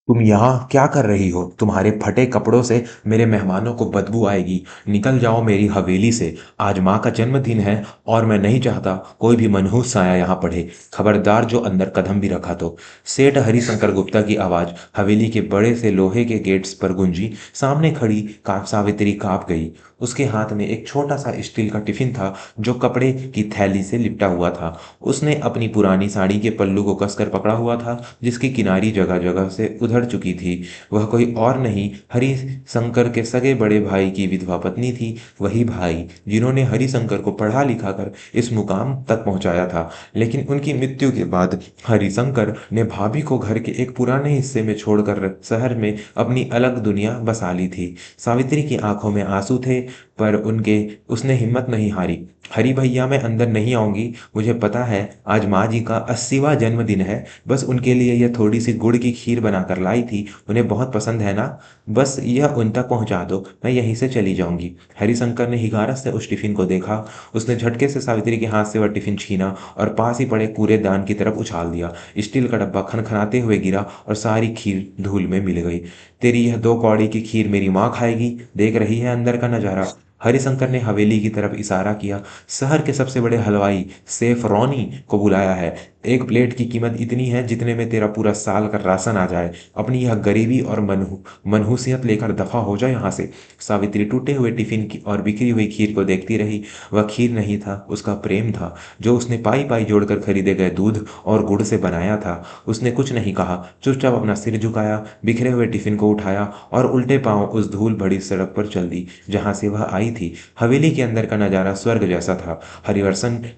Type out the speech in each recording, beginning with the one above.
तुम यहाँ क्या कर रही हो? तुम्हारे फटे कपड़ों से मेरे मेहमानों को बदबू आएगी। निकल जाओ मेरी हवेली से। आज माँ का जन्मदिन है और मैं नहीं चाहता कोई भी मनहूस साया यहाँ पढ़े। खबरदार जो अंदर कदम भी रखा तो। सेठ हरिशंकर गुप्ता की आवाज हवेली के बड़े से लोहे के गेट्स पर गूंजी। सामने खड़ी सावित्री कांप गई। उसके हाथ में एक छोटा सा स्टील का टिफिन था जो कपड़े की थैली से लिपटा हुआ था। उसने अपनी पुरानी साड़ी के पल्लू को कसकर पकड़ा हुआ था जिसकी किनारी जगह जगह से उधड़ चुकी थी। वह कोई और नहीं, हरिशंकर के सगे बड़े भाई की विधवा पत्नी थी। वही भाई जिन्होंने हरिशंकर को पढ़ा लिखा कर इस मुकाम तक पहुंचाया था। लेकिन उनकी मृत्यु के बाद हरिशंकर ने भाभी को घर के एक पुराने हिस्से में छोड़कर शहर में अपनी अलग दुनिया बसा ली थी। सावित्री की आंखों में आंसू थे, पर उनके उसने हिम्मत नहीं हारी। हरी भैया, मैं अंदर नहीं आऊंगी। मुझे पता है आज माँ जी का 80वां जन्मदिन है। बस उनके लिए यह थोड़ी सी गुड़ की खीर बनाकर लाई थी। उन्हें बहुत पसंद है ना? बस यह उन तक पहुंचा दो, मैं यहीं से चली जाऊंगी। हरिशंकर ने हिगारत से उस टिफिन को देखा। उसने झटके से सावित्री के हाथ से वह टिफिन छीना और पास ही पड़े कूड़ेदान की तरफ उछाल दिया। स्टील का डब्बा खनखनाते हुए गिरा और सारी खीर धूल में मिल गई। तेरी यह 2 कौड़ी की खीर मेरी माँ खाएगी। देख रही है अंदर का नजारा? हरिशंकर ने हवेली की तरफ इशारा किया। शहर के सबसे बड़े हलवाई सेफरौनी को बुलाया है। एक प्लेट की कीमत इतनी है जितने में तेरा पूरा साल का राशन आ जाए। अपनी यह गरीबी और मनहूसियत लेकर दफा हो जाए यहाँ से। सावित्री टूटे हुए टिफिन की और बिखरी हुई खीर को देखती रही। वह खीर नहीं था, उसका प्रेम था, जो उसने पाई पाई जोड़कर खरीदे गए दूध और गुड़ से बनाया था। उसने कुछ नहीं कहा, चुपचाप अपना सिर झुकाया, बिखरे हुए टिफिन को उठाया और उल्टे पांव उस धूल भरी सड़क पर चल दी जहां से वह आई थी। हवेली के अंदर का नजारा स्वर्ग जैसा था।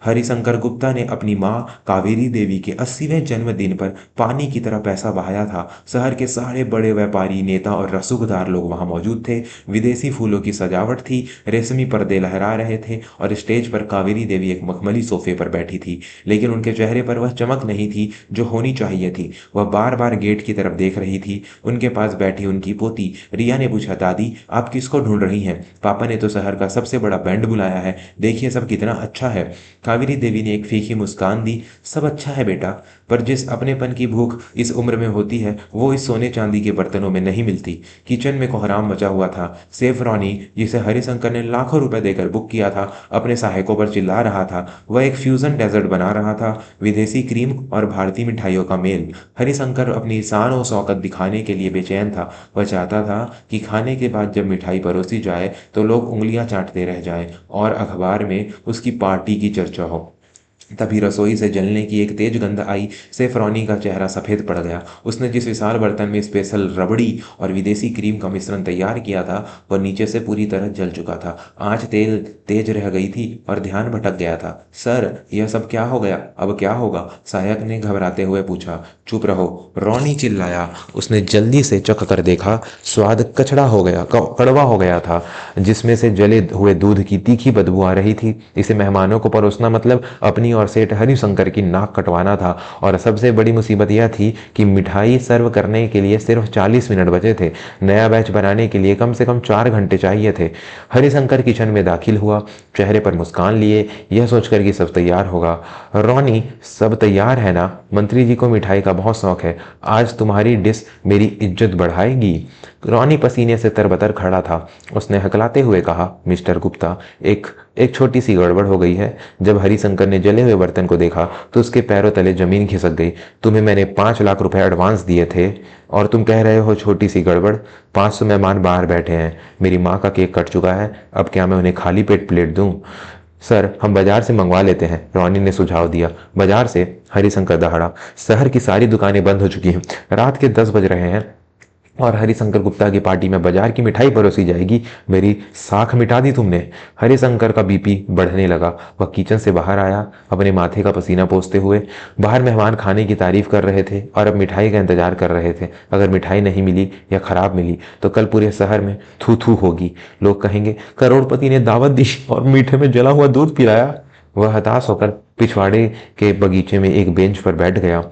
हरिशंकर गुप्ता ने अपनी माँ कावेरी देवी के 80वें जन्मदिन पर पानी की तरह पैसा बहाया था। शहर के सारे बड़े व्यापारी, नेता और रसूखदार लोग वहां मौजूद थे। विदेशी फूलों की सजावट थी, रेशमी पर्दे लहरा रहे थे और स्टेज पर कावेरी देवी एक मखमली सोफे पर बैठी थी। लेकिन उनके चेहरे पर वह चमक नहीं थी जो होनी चाहिए थी। वह बार बार गेट की तरफ देख रही थी। उनके पास बैठी उनकी पोती रिया ने पूछा, दादी आप किसको ढूंढ रही हैं? पापा ने तो शहर का सबसे बड़ा बैंड बुलाया है, देखिए सब कितना अच्छा है। कावेरी देवी ने एक फीकी मुस्कान दी। सब अच्छा है बेटा, पर जिस अपनेपन की भूख इस उम्र में होती है वो इस सोने चांदी के बर्तनों में नहीं मिलती। किचन में कोहराम मचा हुआ था। सेफरॉनी, जिसे हरिशंकर ने लाखों रुपए देकर बुक किया था, अपने सहायकों पर चिल्ला रहा था। वह एक फ्यूजन डेजर्ट बना रहा था, विदेशी क्रीम और भारतीय मिठाइयों का मेल। हरिशंकर अपनी शान और शौकत दिखाने के लिए बेचैन था। वह चाहता था कि खाने के बाद जब मिठाई परोसी जाए तो लोग उंगलियां चाटते रह जाएं और अखबार में उसकी पार्टी की चर्चा हो। तभी रसोई से जलने की एक तेज गंध आई। सेफरौनी का चेहरा सफेद पड़ गया। उसने जिस विशाल बर्तन में स्पेशल रबड़ी और विदेशी क्रीम का मिश्रण तैयार किया था वह नीचे से पूरी तरह जल चुका था। आंच तेल तेज रह गई थी और ध्यान भटक गया था। सर, यह सब क्या हो गया? अब क्या होगा? सहायक ने घबराते हुए पूछा। चुप रहो, रौनी चिल्लाया। उसने जल्दी से चख कर देखा। स्वाद कचड़ा हो गया, कड़वा हो गया था, जिसमें से जले हुए दूध की तीखी बदबू आ रही थी। इसे मेहमानों को परोसना मतलब अपनी और सेठ हरिशंकर की नाक कटवाना था। और सबसे बड़ी मुसीबत यह थी कि मिठाई सर्व करने के लिए सिर्फ 40 मिनट बचे थे। नया बैच बनाने के लिए कम से कम 4 घंटे चाहिए थे। हरिशंकर किचन में दाखिल हुआ, चेहरे पर मुस्कान लिए, यह सोचकर कि सब तैयार होगा। रॉनी, सब तैयार है ना? मंत्री जी को मिठाई का बहुत शौक है। आज तुम्हारी डिश मेरी इज्जत बढ़ाएगी। रॉनी पसीने से तरबतर खड़ा था। उसने हकलाते हुए कहा, मिस्टर गुप्ता, एक एक छोटी सी गड़बड़ हो गई है। जब हरिशंकर ने जले हुए बर्तन को देखा तो उसके पैरों तले जमीन खिसक गई। तुम्हें मैंने 5 लाख रुपए एडवांस दिए थे और तुम कह रहे हो छोटी सी गड़बड़? 500 मेहमान बाहर बैठे हैं, मेरी माँ का केक कट चुका है, अब क्या मैं उन्हें खाली पेट प्लेट दूं? सर, हम बाजार से मंगवा लेते हैं, रॉनी ने सुझाव दिया। बाजार से? हरिशंकर दहाड़ा। शहर की सारी दुकानें बंद हो चुकी हैं, रात के 10 बज रहे हैं और हरिशंकर गुप्ता की पार्टी में बाजार की मिठाई परोसी जाएगी? मेरी साख मिटा दी तुमने। हरिशंकर का बीपी बढ़ने लगा। वह किचन से बाहर आया, अपने माथे का पसीना पोंछते हुए। बाहर मेहमान खाने की तारीफ कर रहे थे और अब मिठाई का इंतजार कर रहे थे। अगर मिठाई नहीं मिली या खराब मिली तो कल पूरे शहर में थू थू होगी। लोग कहेंगे करोड़पति ने दावत दी और मीठे में जला हुआ दूध पिलाया। वह हताश होकर पिछवाड़े के बगीचे में एक बेंच पर बैठ गया।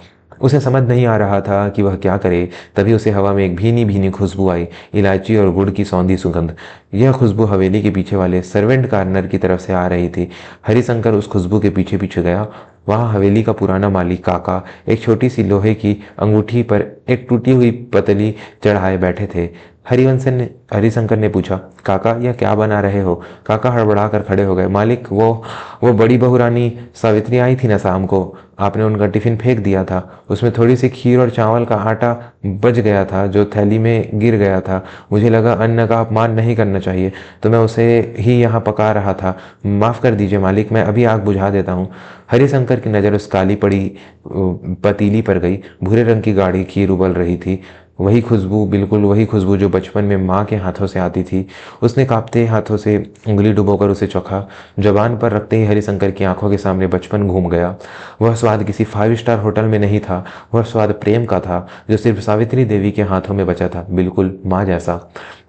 उसे समझ नहीं आ रहा था कि वह क्या करे। तभी उसे हवा में एक भीनी भीनी खुशबू आई, इलायची और गुड़ की सौंधी सुगंध। यह खुशबू हवेली के पीछे वाले सर्वेंट कार्नर की तरफ से आ रही थी। हरिशंकर उस खुशबू के पीछे पीछे गया। वहां हवेली का पुराना मालिक काका एक छोटी सी लोहे की अंगूठी पर एक टूटी हुई पतली चढ़ाए बैठे थे। हरिशंकर ने पूछा, काका यह क्या बना रहे हो? काका हड़बड़ा कर खड़े हो गए। मालिक, वो बड़ी बहू रानी सावित्री आई थी ना शाम को, आपने उनका टिफिन फेंक दिया था। उसमें थोड़ी सी खीर और चावल का आटा बच गया था जो थैली में गिर गया था। मुझे लगा अन्न का अपमान नहीं करना चाहिए, तो मैं उसे ही यहाँ पका रहा था। माफ़ कर दीजिए मालिक, मैं अभी आग बुझा देता हूँ। हरिशंकर की नज़र उस काली पड़ी पतीली पर गई। भूरे रंग की गाढ़ी खीर उबल रही थी। वही खुशबू, बिल्कुल वही खुशबू जो बचपन में माँ के हाथों से आती थी। उसने कांपते हाथों से उंगली डुबोकर उसे चखा। जबान पर रखते ही हरिशंकर की आंखों के सामने बचपन घूम गया। वह स्वाद किसी 5 स्टार होटल में नहीं था, वह स्वाद प्रेम का था जो सिर्फ सावित्री देवी के हाथों में बचा था, बिल्कुल माँ जैसा।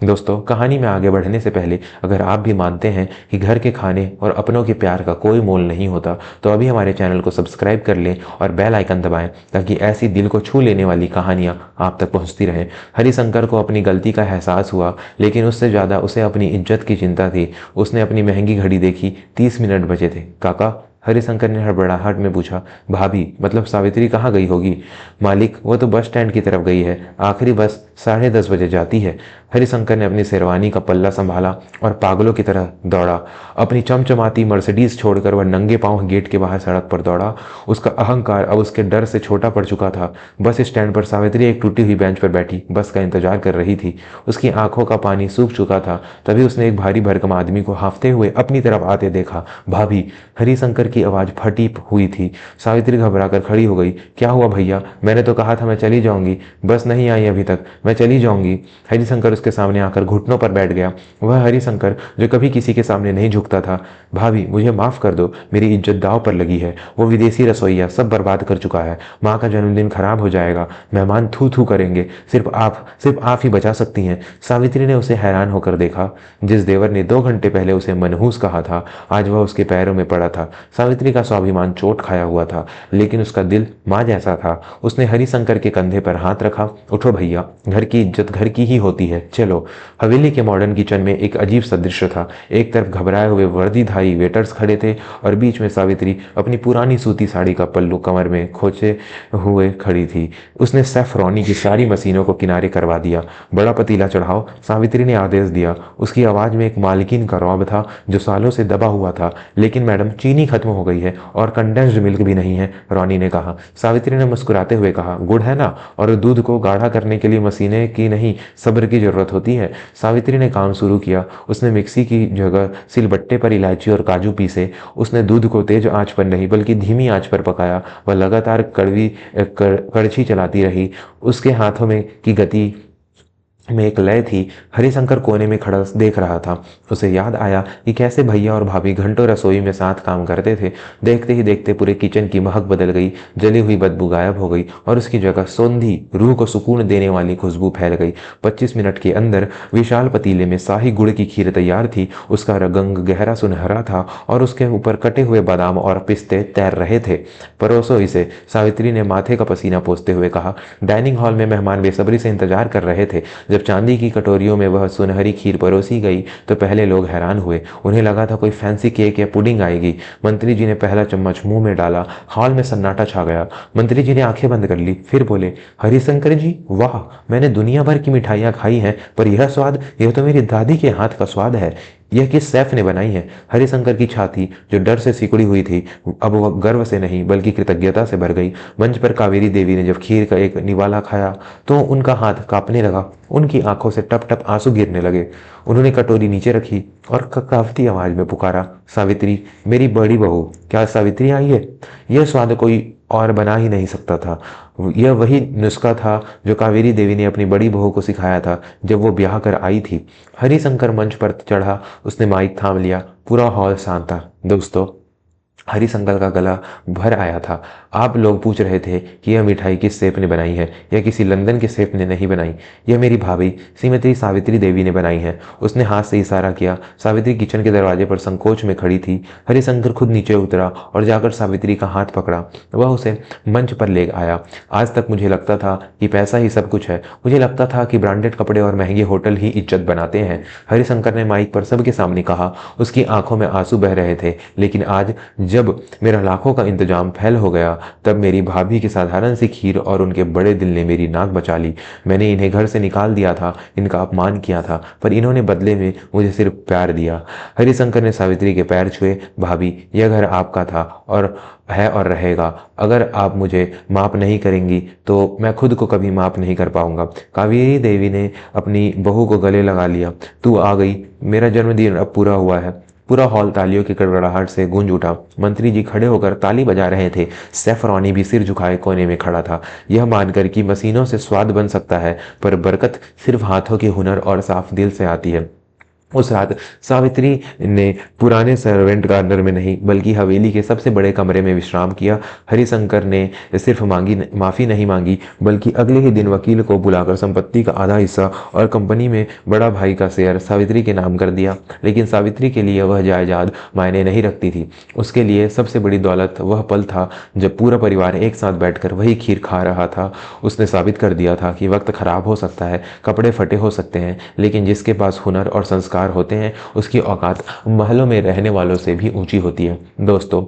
दोस्तों, कहानी में आगे बढ़ने से पहले अगर आप भी मानते हैं कि घर के खाने और अपनों के प्यार का कोई मोल नहीं होता, तो अभी हमारे चैनल को सब्सक्राइब कर लें और बेल आइकन दबाएं, ताकि ऐसी दिल को छू लेने वाली कहानियां आप तक पहुंचती रहें। हरिशंकर को अपनी गलती का एहसास हुआ, लेकिन उससे ज़्यादा उसे अपनी इज्जत की चिंता थी। उसने अपनी महंगी घड़ी देखी, 30 मिनट बचे थे। काका, हरिशंकर ने हड़बड़ाहट में पूछा। भाभी, मतलब सावित्री कहाँ गई होगी? मालिक, वो तो बस स्टैंड की तरफ गई है, आखिरी बस 10:30 बजे जाती है। हरिशंकर ने अपनी शेरवानी का पल्ला संभाला और पागलों की तरह दौड़ा। अपनी चमचमाती मर्सिडीज छोड़कर वह नंगे पांव गेट के बाहर सड़क पर दौड़ा। उसका अहंकार अब उसके डर से छोटा पड़ चुका था। बस स्टैंड पर सावित्री एक टूटी हुई बेंच पर बैठी बस का इंतजार कर रही थी। उसकी आंखों का पानी सूख चुका था। तभी उसने एक भारी भरकम आदमी को हांफते हुए अपनी तरफ आते देखा। भाभी, हरिशंकर की आवाज फटी हुई थी। सावित्री घबराकर खड़ी हो गई। क्या हुआ भैया? मैंने तो कहा था मैं चली जाऊंगी, बस नहीं आई अभी तक, मैं चली जाऊंगी। हरिशंकर उसके सामने आकर घुटनों पर बैठ गया। वह हरिशंकर जो कभी किसी के सामने नहीं झुकता था। भाभी, मुझे माफ कर दो, मेरी इज्जत दांव पर लगी है। वो विदेशी रसोइया सब बर्बाद कर चुका है। माँ का जन्मदिन खराब हो जाएगा, मेहमान थू थू करेंगे, सिर्फ आप ही बचा सकती हैं। सावित्री ने उसे हैरान होकर देखा। जिस देवर ने 2 घंटे पहले उसे मनहूस कहा था, आज वह उसके पैरों में पड़ा था। सावित्री का स्वाभिमान चोट खाया हुआ था, लेकिन उसका दिल माँ जैसा था। उसने हरिशंकर के कंधे पर हाथ रखा। उठो भैया, घर की इज्जत घर की ही होती है, चलो। हवेली के मॉडर्न किचन में एक अजीब सा दृश्य था। एक तरफ घबराए हुए वर्दीधारी वेटर्स खड़े थे और बीच में सावित्री अपनी पुरानी सूती साड़ी का पल्लू कमर में खोचे हुए खड़ी थी। उसने सैफरॉनी की सारी मशीनों को किनारे करवा दिया। बड़ा पतीला चढ़ाओ, सावित्री ने आदेश दिया। उसकी आवाज में एक मालकिन का रौब था जो सालों से दबा हुआ था। लेकिन मैडम, चीनी खत्म हो गई है और कंडेंस्ड मिल्क भी नहीं है, रॉनी ने कहा। सावित्री ने मुस्कुराते हुए कहा, गुड़ है ना, और दूध को गाढ़ा करने के लिए मशीनें की नहीं, सब्र की जरूरत होती है। सावित्री ने काम शुरू किया। उसने मिक्सी की जगह सिलबट्टे पर इलायची और काजू पीसे। उसने दूध को तेज आंच पर नहीं बल्कि धीमी आंच पर पकाया। वह लगातार कड़छी चलाती रही। उसके हाथों में की गति में एक लय थी। हरिशंकर कोने में खड़ा देख रहा था। उसे याद आया कि कैसे भैया और भाभी घंटों रसोई में साथ काम करते थे। देखते ही देखते पूरे किचन की महक बदल गई। जली हुई बदबू गायब हो गई और उसकी जगह सौंधी, रूह को सुकून देने वाली खुशबू फैल गई। 25 मिनट के अंदर विशाल पतीले में शाही गुड़ की खीर तैयार थी। उसका रंग गहरा सुनहरा था और उसके ऊपर कटे हुए बादाम और पिस्ते तैर रहे थे। परोसो इसे, सावित्री ने माथे का पसीना पोंछते हुए कहा। डाइनिंग हॉल में मेहमान बेसब्री से इंतजार कर रहे थे। जब चांदी की कटोरियों में वह सुनहरी खीर परोसी गई तो पहले लोग हैरान हुए। उन्हें लगा था कोई फैंसी केक या पुडिंग आएगी। मंत्री जी ने पहला चम्मच मुंह में डाला। हॉल में सन्नाटा छा गया। मंत्री जी ने आंखें बंद कर ली, फिर बोले, हरिशंकर जी, वाह, मैंने दुनिया भर की मिठाइयाँ खाई हैं, पर यह स्वाद, यह तो मेरी दादी के हाथ का स्वाद है। यह किस शेफ ने बनाई है? हरिशंकर की छाती जो डर से सिकुड़ी हुई थी, अब वह गर्व से नहीं बल्कि कृतज्ञता से भर गई। मंच पर कावेरी देवी ने जब खीर का एक निवाला खाया तो उनका हाथ कांपने लगा। उनकी आंखों से टप टप आंसू गिरने लगे। उन्होंने कटोरी नीचे रखी और कांपती आवाज में पुकारा, सावित्री, मेरी बड़ी बहू। क्या सावित्री आई है? यह स्वाद कोई और बना ही नहीं सकता था। यह वही नुस्खा था जो कावेरी देवी ने अपनी बड़ी बहू को सिखाया था जब वो ब्याह कर आई थी। हरिशंकर मंच पर चढ़ा। उसने माइक थाम लिया। पूरा हॉल शांत था। दोस्तों, हरिशंकर का गला भर आया था। आप लोग पूछ रहे थे कि यह मिठाई किस शेफ ने बनाई है। यह किसी लंदन के शेफ ने नहीं बनाई, यह मेरी भाभी श्रीमती सावित्री देवी ने बनाई है। उसने हाथ से इशारा किया। सावित्री किचन के दरवाजे पर संकोच में खड़ी थी। हरिशंकर खुद नीचे उतरा और जाकर सावित्री का हाथ पकड़ा। वह उसे मंच पर ले आया। आज तक मुझे लगता था कि पैसा ही सब कुछ है। मुझे लगता था कि ब्रांडेड कपड़े और महंगे होटल ही इज्जत बनाते हैं। हरिशंकर ने माइक पर सबके सामने कहा। उसकी आंखों में आंसू बह रहे थे। लेकिन आज जब मेरा लाखों का इंतजाम फैल हो गया, तब मेरी भाभी की साधारण सी खीर और उनके बड़े दिल ने मेरी नाक बचा ली। मैंने इन्हें घर से निकाल दिया था, इनका अपमान किया था, पर इन्होंने बदले में मुझे सिर्फ प्यार दिया। हरिशंकर ने सावित्री के पैर छुए। भाभी, यह घर आपका था और है और रहेगा। अगर आप मुझे माफ नहीं करेंगी तो मैं खुद को कभी माफ नहीं कर पाऊंगा। कावेरी देवी ने अपनी बहू को गले लगा लिया। तू आ गई, मेरा जन्मदिन अब पूरा हुआ है। पूरा हॉल तालियों की गड़गड़ाहट से गूंज उठा। मंत्री जी खड़े होकर ताली बजा रहे थे। सैफरौनी भी सिर झुकाए कोने में खड़ा था, यह मानकर कि मशीनों से स्वाद बन सकता है, पर बरकत सिर्फ हाथों के हुनर और साफ दिल से आती है। उस रात सावित्री ने पुराने सर्वेंट गार्डनर में नहीं, बल्कि हवेली के सबसे बड़े कमरे में विश्राम किया। हरिशंकर ने सिर्फ माफ़ी नहीं मांगी, बल्कि अगले ही दिन वकील को बुलाकर संपत्ति का आधा हिस्सा और कंपनी में बड़ा भाई का शेयर सावित्री के नाम कर दिया। लेकिन सावित्री के लिए वह जायदाद मायने नहीं रखती थी। उसके लिए सबसे बड़ी दौलत वह पल था जब पूरा परिवार एक साथ बैठकर वही खीर खा रहा था। उसने साबित कर दिया था कि वक्त खराब हो सकता है, कपड़े फटे हो सकते हैं, लेकिन जिसके पास हुनर और संस्कार होते हैं, उसकी औकात महलों में रहने वालों से भी ऊंची होती है। दोस्तों,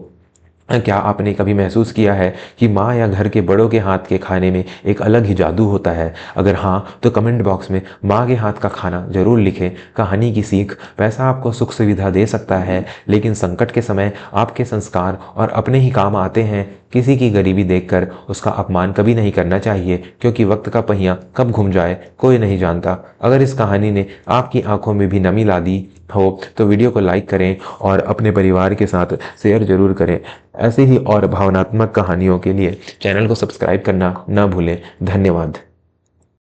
क्या आपने कभी महसूस किया है कि माँ या घर के बड़ों के हाथ के खाने में एक अलग ही जादू होता है? अगर हाँ, तो कमेंट बॉक्स में माँ के हाथ का खाना जरूर लिखें। कहानी की सीख, पैसा आपको सुख सुविधा दे सकता है, लेकिन संकट के समय आपके संस्कार और अपने ही काम आते हैं। किसी की गरीबी देखकर उसका अपमान कभी नहीं करना चाहिए, क्योंकि वक्त का पहिया कब घूम जाए कोई नहीं जानता। अगर इस कहानी ने आपकी आंखों में भी नमी ला दी हो तो वीडियो को लाइक करें और अपने परिवार के साथ शेयर जरूर करें। ऐसे ही और भावनात्मक कहानियों के लिए चैनल को सब्सक्राइब करना ना भूलें। धन्यवाद।